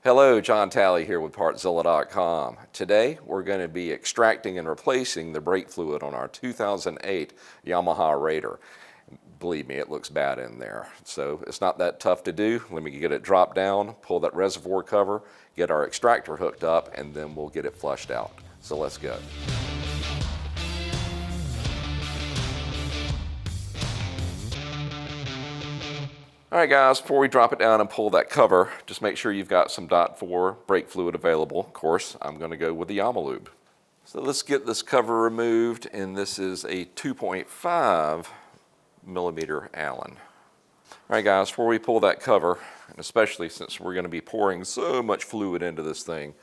Hello, John Talley here with Partzilla.com. Today we're going to be extracting and replacing the brake fluid on our 2008 Yamaha Raider. Believe me, it looks bad in there. So it's not that tough to do. Let me get it dropped down, pull that reservoir cover, get our extractor hooked up, and then we'll get it flushed out. So let's go. All right, guys, before we drop it down and pull that cover, just make sure you've got some .4 brake fluid available. Of course, I'm going to go with the Yamalube. So let's get this cover removed, and this is a 2.5 millimeter Allen. All right, guys, before we pull that cover, and especially since we're going to be pouring so much fluid into this thing,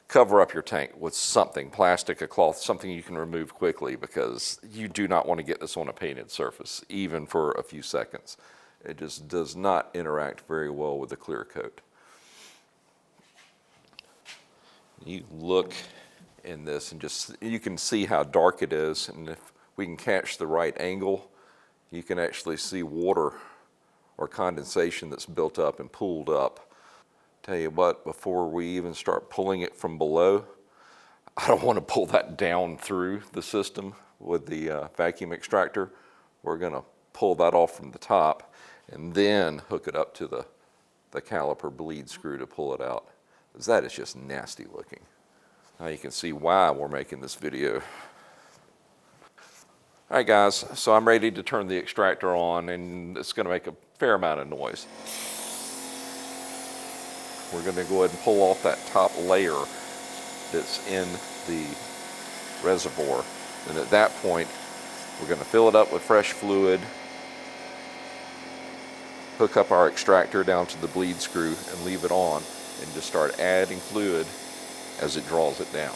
cover up your tank with something, plastic, a cloth, something you can remove quickly, because you do not want to get this on a painted surface, even for a few seconds. It just does not interact very well with the clear coat. You look in this and you can see how dark it is, and if we can catch the right angle, you can actually see water or condensation that's built up and pooled up. Tell you what, before we even start pulling it from below, I don't want to pull that down through the system with the vacuum extractor. We're going to pull that off from the top and then hook it up to the caliper bleed screw to pull it out, because that is just nasty looking. Now you can see why we're making this video. All right, guys, so I'm ready to turn the extractor on, and it's going to make a fair amount of noise. We're going to go ahead and pull off that top layer that's in the reservoir, and at that point we're going to fill it up with fresh fluid, hook up our extractor down to the bleed screw and leave it on, and just start adding fluid as it draws it down.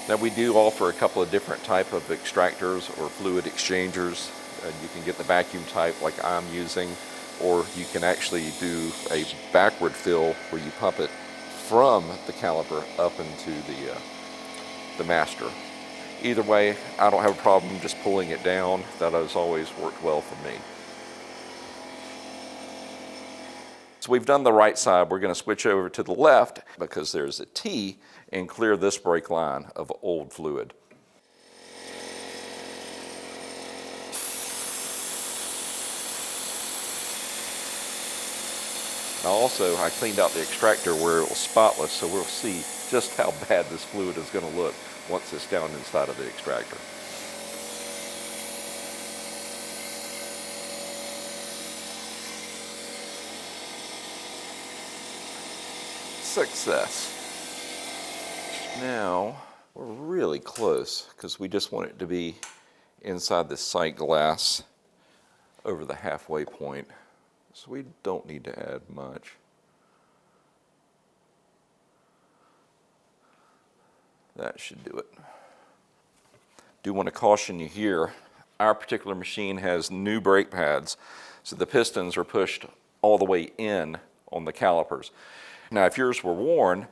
Now we do offer a couple of different type of extractors or fluid exchangers. You can get the vacuum type like I'm using, or you can actually do a backward fill where you pump it from the caliper up into the master. Either way, I don't have a problem just pulling it down. That has always worked well for me. So we've done the right side. We're going to switch over to the left because there's a T, and clear this brake line of old fluid. Now also, I cleaned out the extractor where it was spotless, so we'll see just how bad this fluid is going to look once it's down inside of the extractor. Success. Now we're really close because we just want it to be inside the sight glass over the halfway point, so we don't need to add much. That should do it. Do want to caution you here, our particular machine has new brake pads, so the pistons are pushed all the way in on the calipers. Now if yours were worn,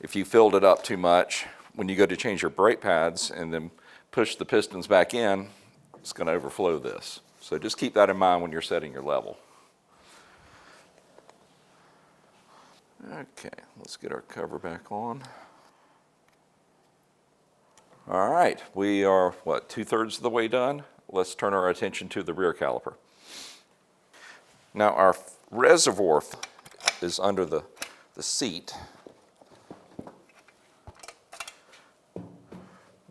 if you filled it up too much, when you go to change your brake pads and then push the pistons back in, it's going to overflow this. So just keep that in mind when you're setting your level. Okay, let's get our cover back on. All right, we are, what, 2/3 of the way done? Let's turn our attention to the rear caliper. Now our reservoir is under the seat,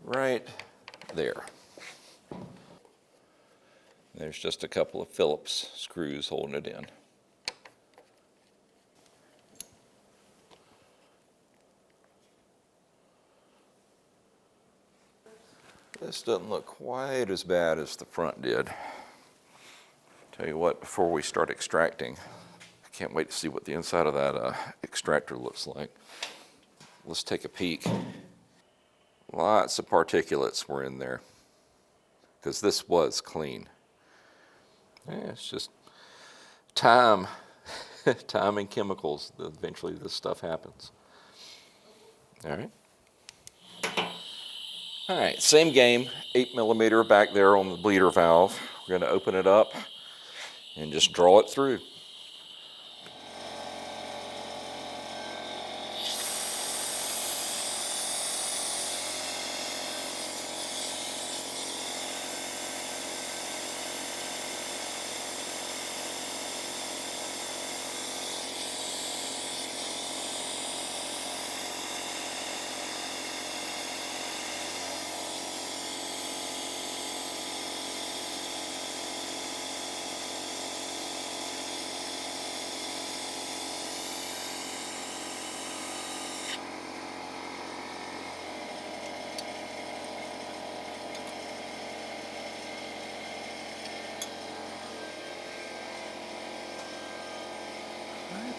right there. There's just a couple of Phillips screws holding it in. This doesn't look quite as bad as the front did. Tell you what, before we start extracting, I can't wait to see what the inside of that extractor looks like. Let's take a peek. Lots of particulates were in there because this was clean. Yeah, it's just time, time and chemicals. Eventually this stuff happens. All right. All right, same game, 8mm back there on the bleeder valve. We're going to open it up and just draw it through.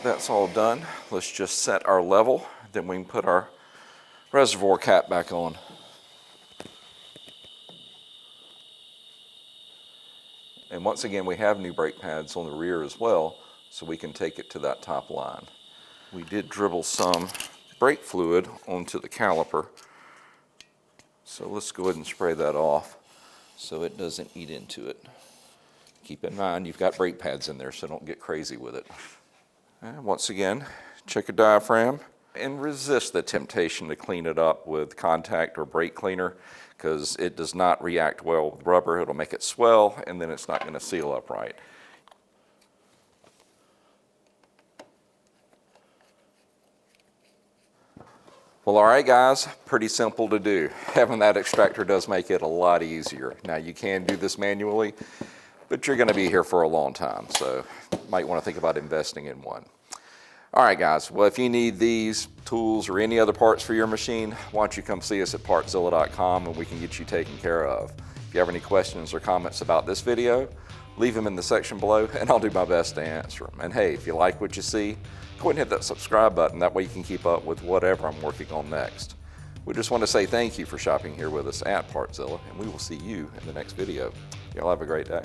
That's all done. Let's just set our level, then we can put our reservoir cap back on. And once again, we have new brake pads on the rear as well, so we can take it to that top line. We did dribble some brake fluid onto the caliper, so let's go ahead and spray that off so it doesn't eat into it. Keep in mind, you've got brake pads in there, so don't get crazy with it. And once again, check your diaphragm and resist the temptation to clean it up with contact or brake cleaner, because it does not react well with rubber. It'll make it swell, and then it's not going to seal up right. Well, all right, guys, pretty simple to do. Having that extractor does make it a lot easier. Now, you can do this manually, but you're going to be here for a long time, so you might want to think about investing in one. All right, guys, well, if you need these tools or any other parts for your machine, why don't you come see us at Partzilla.com and we can get you taken care of. If you have any questions or comments about this video, leave them in the section below and I'll do my best to answer them. And hey, if you like what you see, go ahead and hit that subscribe button. That way you can keep up with whatever I'm working on next. We just want to say thank you for shopping here with us at Partzilla, and we will see you in the next video. Y'all have a great day.